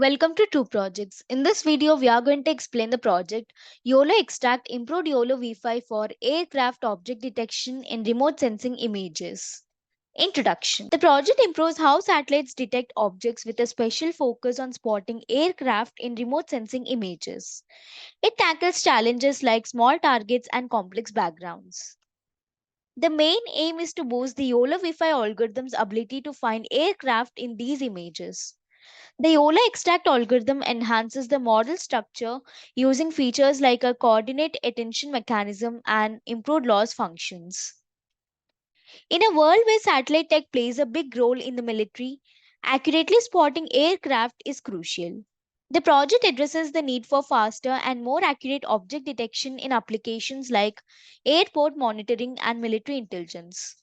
Welcome to Two Projects. In this video, we are going to explain the project YOLO Extract Improved YOLO V5 for Aircraft Object Detection in Remote Sensing Images. Introduction. The project improves how satellites detect objects with a special focus on spotting aircraft in remote sensing images. It tackles challenges like small targets and complex backgrounds. The main aim is to boost the YOLO V5 algorithm's ability to find aircraft in these images. The YOLO extract algorithm enhances the model structure using features like a coordinate attention mechanism and improved loss functions. In a world where satellite tech plays a big role in the military, accurately spotting aircraft is crucial. The project addresses the need for faster and more accurate object detection in applications like airport monitoring and military intelligence.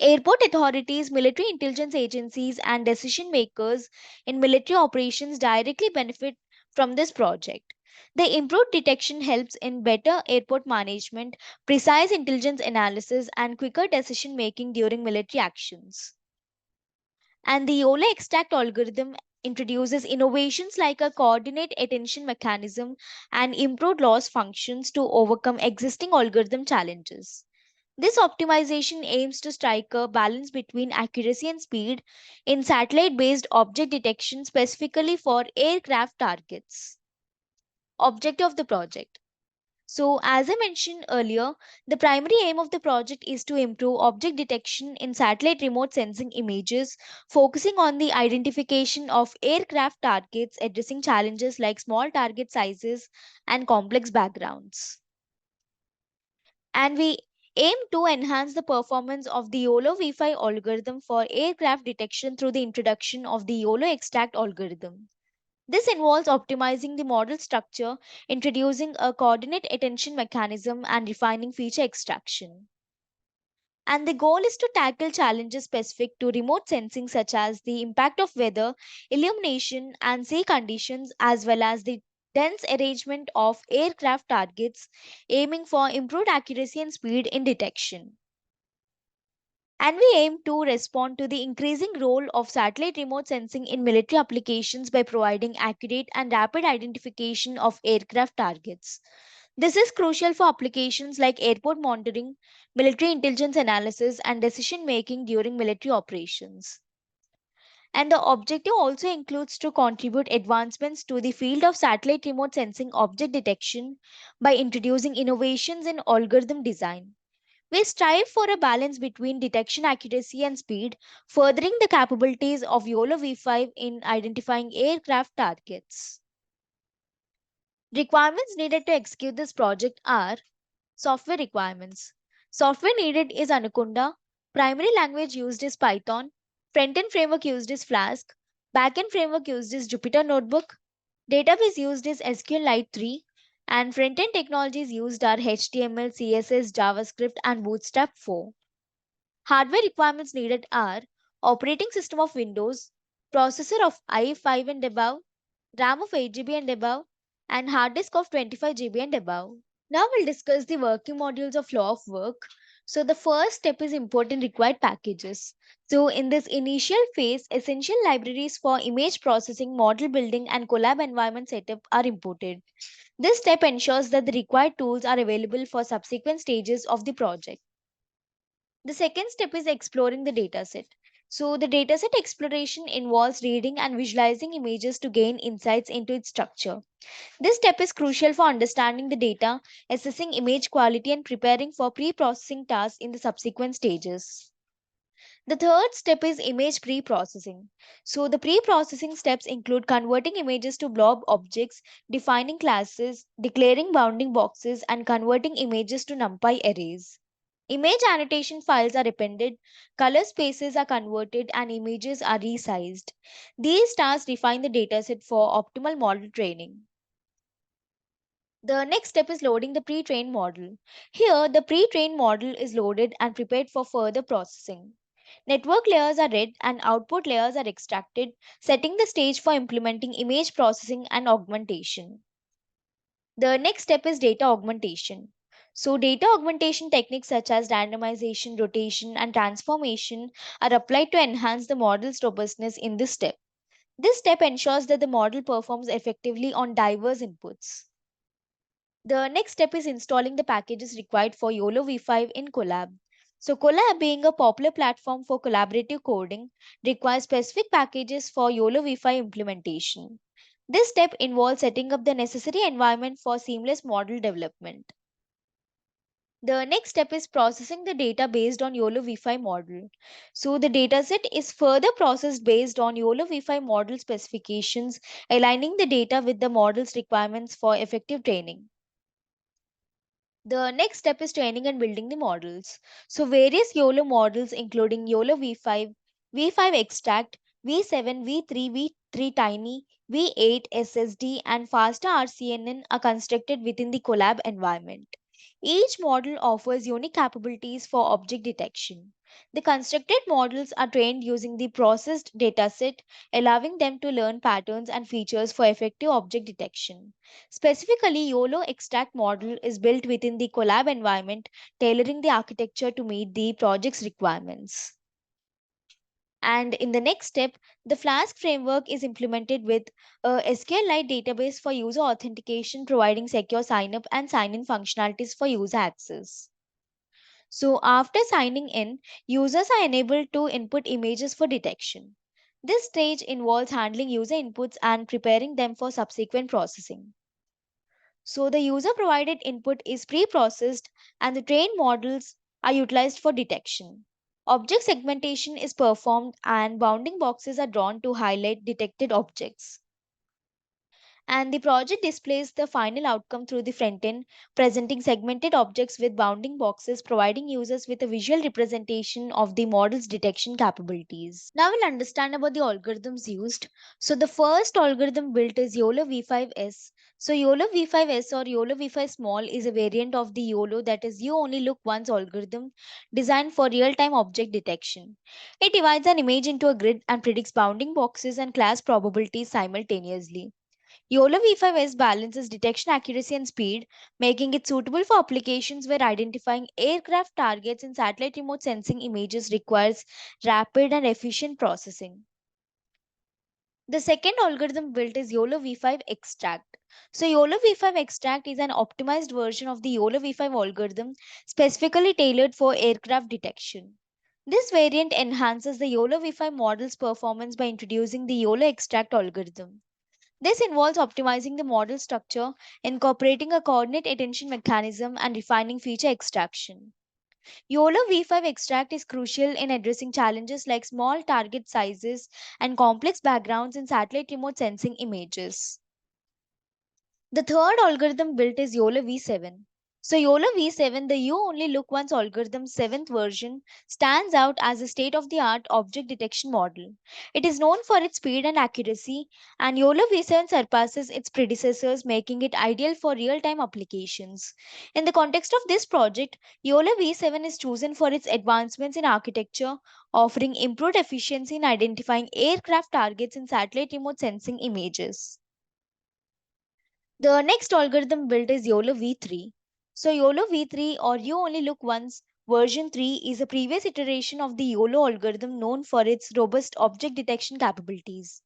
Airport authorities, military intelligence agencies, and decision makers in military operations directly benefit from this project. The improved detection helps in better airport management, precise intelligence analysis, and quicker decision making during military actions. And the YOLO extract algorithm introduces innovations like a coordinate attention mechanism and improved loss functions to overcome existing algorithm challenges. This optimization aims to strike a balance between accuracy and speed in satellite based object detection specifically for aircraft targets. Objective of the project. So, as I mentioned earlier, the primary aim of the project is to improve object detection in satellite remote sensing images, focusing on the identification of aircraft targets, addressing challenges like small target sizes and complex backgrounds. And we aim to enhance the performance of the YOLO V5 algorithm for aircraft detection through the introduction of the YOLO extract algorithm. This involves optimizing the model structure, introducing a coordinate attention mechanism, and refining feature extraction. And the goal is to tackle challenges specific to remote sensing, such as the impact of weather, illumination, and sea conditions, as well as the dense arrangement of aircraft targets, aiming for improved accuracy and speed in detection. And we aim to respond to the increasing role of satellite remote sensing in military applications by providing accurate and rapid identification of aircraft targets. This is crucial for applications like airport monitoring, military intelligence analysis, and decision making during military operations. And the objective also includes to contribute advancements to the field of satellite remote sensing object detection by introducing innovations in algorithm design. We strive for a balance between detection accuracy and speed, furthering the capabilities of YOLO V5 in identifying aircraft targets. Requirements needed to execute this project are software requirements. Software needed is Anaconda, primary language used is Python, front-end framework used is Flask, back-end framework used is Jupyter Notebook, database used is SQLite 3, and front-end technologies used are HTML, CSS, JavaScript, and Bootstrap 4. Hardware requirements needed are operating system of Windows, processor of i5 and above, RAM of 8 GB and above, and hard disk of 25 GB and above. Now we'll discuss the working modules of flow of work. So the first step is importing required packages. So in this initial phase, essential libraries for image processing, model building, and collab environment setup are imported. This step ensures that the required tools are available for subsequent stages of the project. The second step is exploring the dataset. So the dataset exploration involves reading and visualizing images to gain insights into its structure. This step is crucial for understanding the data, assessing image quality, and preparing for pre-processing tasks in the subsequent stages. The third step is image pre-processing. So the pre-processing steps include converting images to blob objects, defining classes, declaring bounding boxes, and converting images to NumPy arrays. Image annotation files are appended, color spaces are converted, and images are resized. These tasks define the dataset for optimal model training. The next step is loading the pre-trained model. Here, the pre-trained model is loaded and prepared for further processing. Network layers are read and output layers are extracted, setting the stage for implementing image processing and augmentation. The next step is data augmentation. So, data augmentation techniques such as randomization, rotation, and transformation are applied to enhance the model's robustness in this step. This step ensures that the model performs effectively on diverse inputs. The next step is installing the packages required for YOLO v5 in Colab. So, Colab, being a popular platform for collaborative coding, requires specific packages for YOLO v5 implementation. This step involves setting up the necessary environment for seamless model development. The next step is processing the data based on YOLO v5 model. So, the dataset is further processed based on YOLO v5 model specifications, aligning the data with the model's requirements for effective training. The next step is training and building the models. So, various YOLO models, including YOLO v5, V5 Extract, V7, V3, V3 Tiny, V8 SSD, and Faster RCNN, are constructed within the Collab environment. Each model offers unique capabilities for object detection. The constructed models are trained using the processed dataset, allowing them to learn patterns and features for effective object detection. Specifically, YOLO Extract model is built within the Collab environment, tailoring the architecture to meet the project's requirements. And in the next step, the Flask framework is implemented with a SQLite database for user authentication, providing secure sign-up and sign-in functionalities for user access. So after signing in, users are enabled to input images for detection. This stage involves handling user inputs and preparing them for subsequent processing. So the user provided input is pre-processed and the trained models are utilized for detection. Object segmentation is performed and bounding boxes are drawn to highlight detected objects. And the project displays the final outcome through the front end, presenting segmented objects with bounding boxes, providing users with a visual representation of the model's detection capabilities. Now we'll understand about the algorithms used. So the first algorithm built is YOLO v5s. So YOLO v5s or YOLO v5 small is a variant of the YOLO, that is you only look once algorithm, designed for real-time object detection. It divides an image into a grid and predicts bounding boxes and class probabilities simultaneously. YOLO V5S balances detection accuracy and speed, making it suitable for applications where identifying aircraft targets in satellite remote sensing images requires rapid and efficient processing. The second algorithm built is YOLO V5 Extract. So, YOLO V5 Extract is an optimized version of the YOLO V5 algorithm specifically tailored for aircraft detection. This variant enhances the YOLO V5 model's performance by introducing the YOLO Extract algorithm. This involves optimizing the model structure, incorporating a coordinate attention mechanism, and refining feature extraction. YOLO V5 extract is crucial in addressing challenges like small target sizes and complex backgrounds in satellite remote sensing images. The third algorithm built is YOLO V7. So, YOLO V7, the You Only Look Once algorithm's seventh version, stands out as a state of the art object detection model. It is known for its speed and accuracy, and YOLO V7 surpasses its predecessors, making it ideal for real time applications. In the context of this project, YOLO V7 is chosen for its advancements in architecture, offering improved efficiency in identifying aircraft targets in satellite remote sensing images. The next algorithm built is YOLO V3. So, YOLO V3 or You Only Look Once version 3 is a previous iteration of the YOLO algorithm known for its robust object detection capabilities.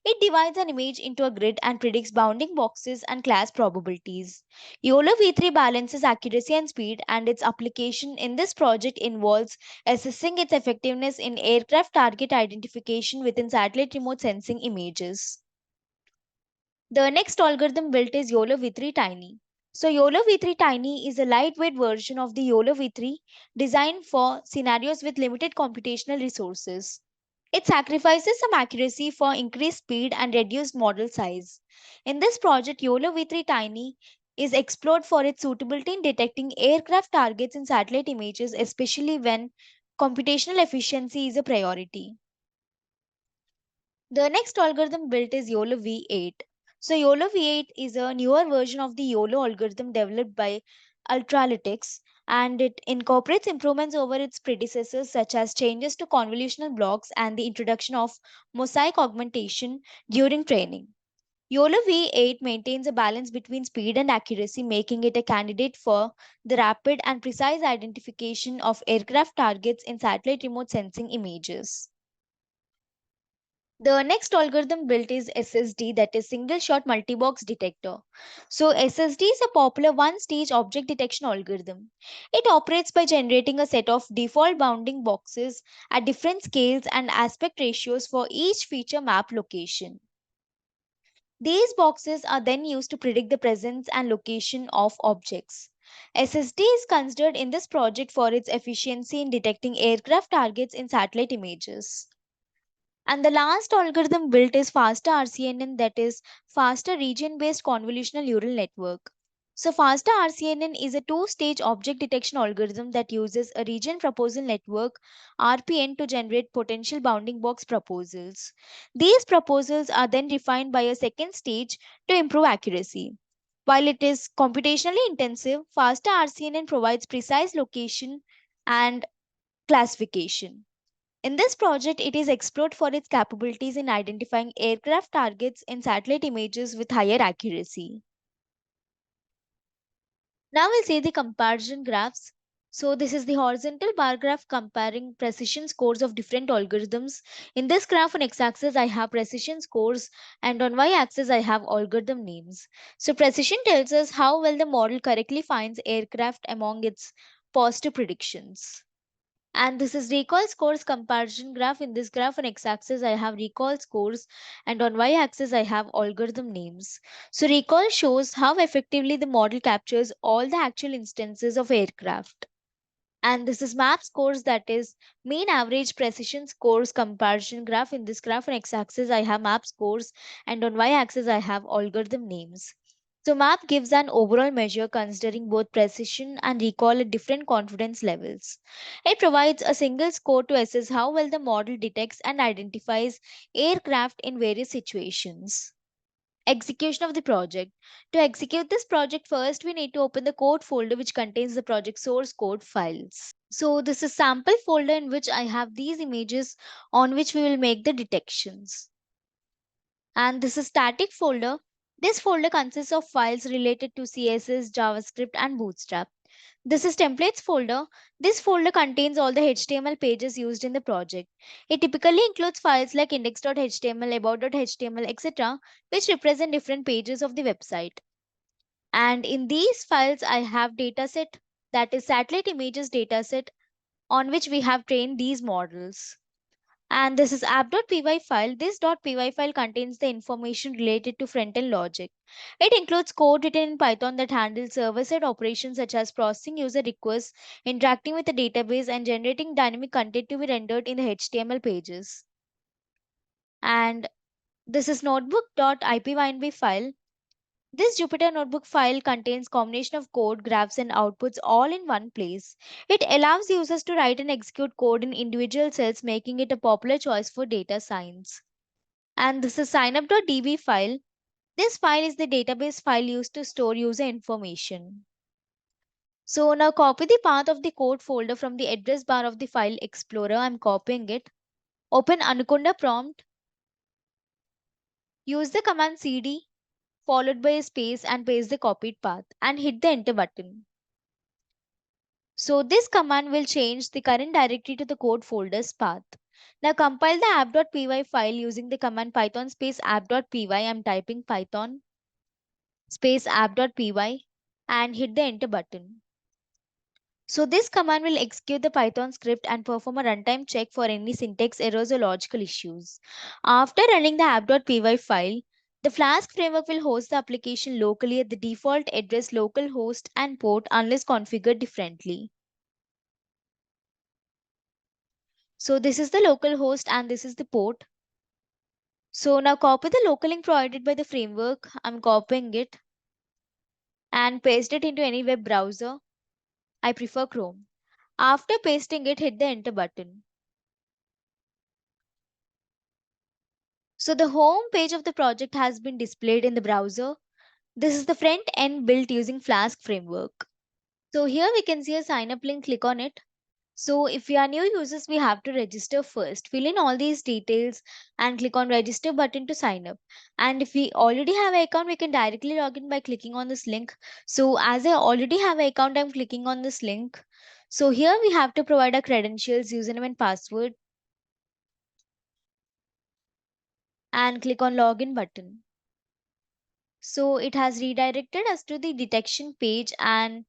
It divides an image into a grid and predicts bounding boxes and class probabilities. YOLO V3 balances accuracy and speed, and its application in this project involves assessing its effectiveness in aircraft target identification within satellite remote sensing images. The next algorithm built is YOLO V3 Tiny. So, YOLO V3 Tiny is a lightweight version of the YOLO V3 designed for scenarios with limited computational resources. It sacrifices some accuracy for increased speed and reduced model size. In this project, YOLO V3 Tiny is explored for its suitability in detecting aircraft targets in satellite images, especially when computational efficiency is a priority. The next algorithm built is YOLO V8. So, YOLO V8 is a newer version of the YOLO algorithm developed by Ultralytics, and it incorporates improvements over its predecessors, such as changes to convolutional blocks and the introduction of mosaic augmentation during training. YOLO V8 maintains a balance between speed and accuracy, making it a candidate for the rapid and precise identification of aircraft targets in satellite remote sensing images. The next algorithm built is SSD, that is single shot multi-box detector. So SSD is a popular one-stage object detection algorithm. It operates by generating a set of default bounding boxes at different scales and aspect ratios for each feature map location. These boxes are then used to predict the presence and location of objects. SSD is considered in this project for its efficiency in detecting aircraft targets in satellite images. And the last algorithm built is faster RCNN, that is faster region based convolutional neural network. So faster RCNN is a two-stage object detection algorithm that uses a region proposal network RPN to generate potential bounding box proposals. These proposals are then refined by a second stage to improve accuracy. While it is computationally intensive, faster RCNN provides precise location and classification. In this project, it is explored for its capabilities in identifying aircraft targets in satellite images with higher accuracy. Now we'll see the comparison graphs. So this is the horizontal bar graph comparing precision scores of different algorithms. In this graph on x-axis I have precision scores and on y-axis I have algorithm names. So precision tells us how well the model correctly finds aircraft among its positive predictions. And this is recall scores comparison graph. In this graph on x-axis I have recall scores and on y-axis I have algorithm names. So recall shows how effectively the model captures all the actual instances of aircraft. And this is map scores, that is mean average precision scores comparison graph. In this graph on x-axis I have map scores and on y-axis I have algorithm names. So map gives an overall measure considering both precision and recall at different confidence levels. It provides a single score to assess how well the model detects and identifies aircraft in various situations. Execution of the project. To execute this project, first we need to open the code folder which contains the project source code files. So this is sample folder in which I have these images on which we will make the detections. And this is static folder. This folder consists of files related to CSS, JavaScript and Bootstrap. This is templates folder. This folder contains all the HTML pages used in the project. It typically includes files like index.html, about.html, etc., which represent different pages of the website. And in these files, I have dataset, that is satellite images dataset, on which we have trained these models. And this is app.py file. This .py file contains the information related to front-end logic. It includes code written in Python that handles server-side operations such as processing user requests, interacting with the database, and generating dynamic content to be rendered in the HTML pages. And this is notebook.ipynb file. This Jupyter Notebook file contains combination of code, graphs, and outputs all in one place. It allows users to write and execute code in individual cells, making it a popular choice for data science. And this is signup.db file. This file is the database file used to store user information. So now copy the path of the code folder from the address bar of the file explorer. I'm copying it. Open Anaconda prompt. Use the command cd followed by a space and paste the copied path and hit the enter button. So this command will change the current directory to the code folder's path. Now compile the app.py file using the command python space app.py. I'm typing python space app.py and hit the enter button. So this command will execute the Python script and perform a runtime check for any syntax errors or logical issues. After running the app.py file, the Flask framework will host the application locally at the default address localhost and port unless configured differently. So this is the local host and this is the port. So now copy the local link provided by the framework. I'm copying it and paste it into any web browser. I prefer Chrome. After pasting it, hit the enter button. So the home page of the project has been displayed in the browser. This is the front end built using Flask framework. So here we can see a sign up link, click on it. So if we are new users, we have to register first. Fill in all these details and click on register button to sign up. And if we already have an account, we can directly log in by clicking on this link. So as I already have an account, I'm clicking on this link. So here we have to provide our credentials, username and password. and click on Login button. So it has redirected us to the detection page, and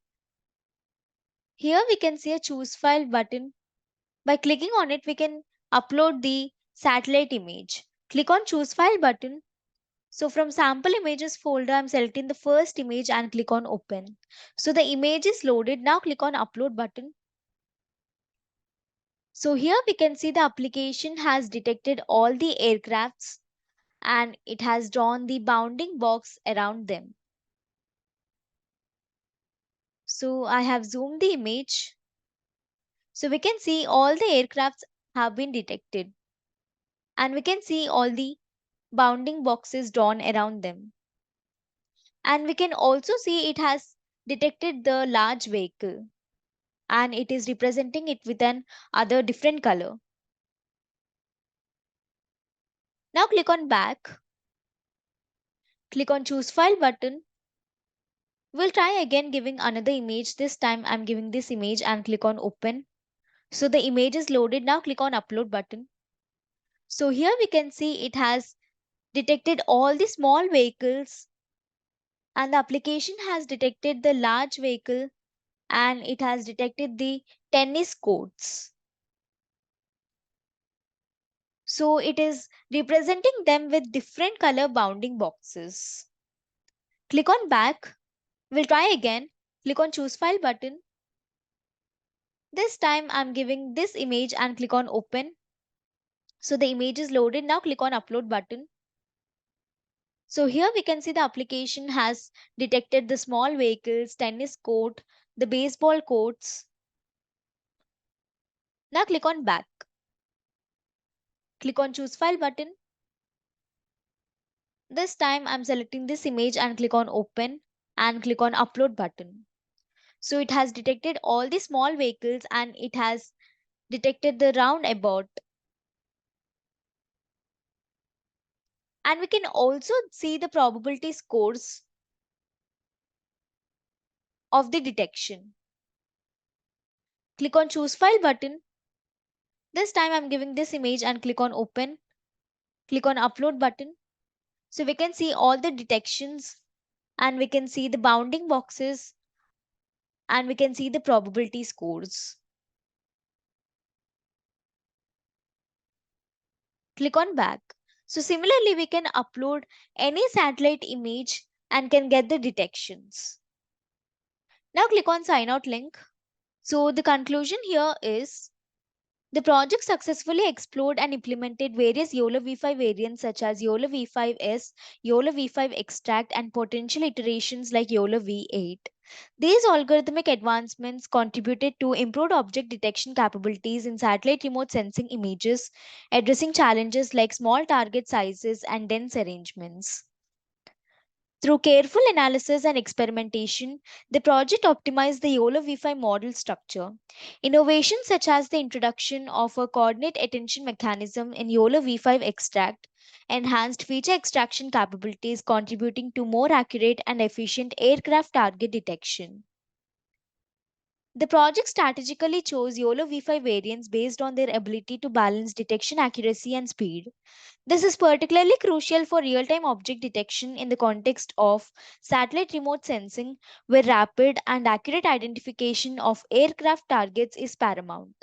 here we can see a Choose File button. By clicking on it, we can upload the satellite image. Click on Choose File button. So from sample images folder, I'm selecting the first image and click on Open. So the image is loaded. Now click on Upload button. So here we can see the application has detected all the aircrafts and it has drawn the bounding box around them. So I have zoomed the image. So we can see all the aircrafts have been detected and we can see all the bounding boxes drawn around them. And we can also see it has detected the large vehicle and it is representing it with an other different color. Now click on back. Click on Choose File button. We'll try again giving another image. This time I'm giving this image and click on Open. So the image is loaded. Now click on Upload button. So here we can see it has detected all the small vehicles and the application has detected the large vehicle and it has detected the tennis courts. So it is representing them with different color bounding boxes. Click on back. We'll try again. Click on Choose File button. This time I'm giving this image and click on Open. So the image is loaded. Now click on Upload button. So here we can see the application has detected the small vehicles, tennis court, the baseball courts. Now click on back. Click on Choose File button. This time I'm selecting this image and click on Open and click on Upload button. So it has detected all the small vehicles and it has detected the roundabout. And we can also see the probability scores of the detection. Click on Choose File button. This time I'm giving this image and click on Open. Click on Upload button. So we can see all the detections and we can see the bounding boxes and we can see the probability scores. Click on back. So similarly, we can upload any satellite image and can get the detections. Now click on sign out link. So the conclusion here is the project successfully explored and implemented various YOLO v5 variants such as YOLO v5s, YOLO v5 extract, and potential iterations like YOLO v8. These algorithmic advancements contributed to improved object detection capabilities in satellite remote sensing images, addressing challenges like small target sizes and dense arrangements. Through careful analysis and experimentation, the project optimized the YOLO v5 model structure. Innovations such as the introduction of a coordinate attention mechanism in YOLO v5 extract enhanced feature extraction capabilities, contributing to more accurate and efficient aircraft target detection. The project strategically chose YOLO v5 variants based on their ability to balance detection accuracy and speed. This is particularly crucial for real time object detection in the context of satellite remote sensing, where rapid and accurate identification of aircraft targets is paramount.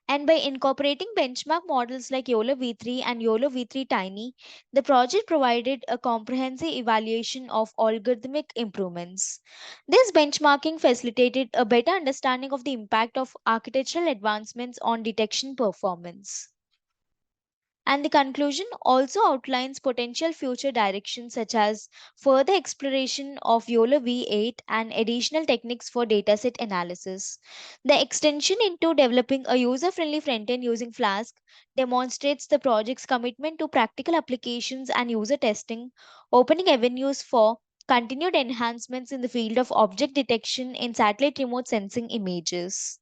And by incorporating benchmark models like YOLO v3 and YOLO v3 Tiny, the project provided a comprehensive evaluation of algorithmic improvements. This benchmarking facilitated a better understanding of the impact of architectural advancements on detection performance. And the conclusion also outlines potential future directions such as further exploration of YOLO V8 and additional techniques for dataset analysis. The extension into developing a user friendly frontend using Flask demonstrates the project's commitment to practical applications and user testing, opening avenues for continued enhancements in the field of object detection in satellite remote sensing images.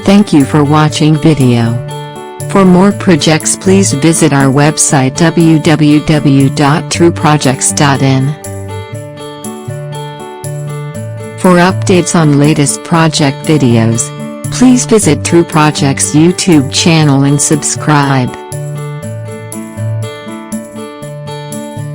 Thank you for watching video. For more projects please visit our website www.trueprojects.in. For updates on latest project videos, Please visit True Project's YouTube channel and subscribe.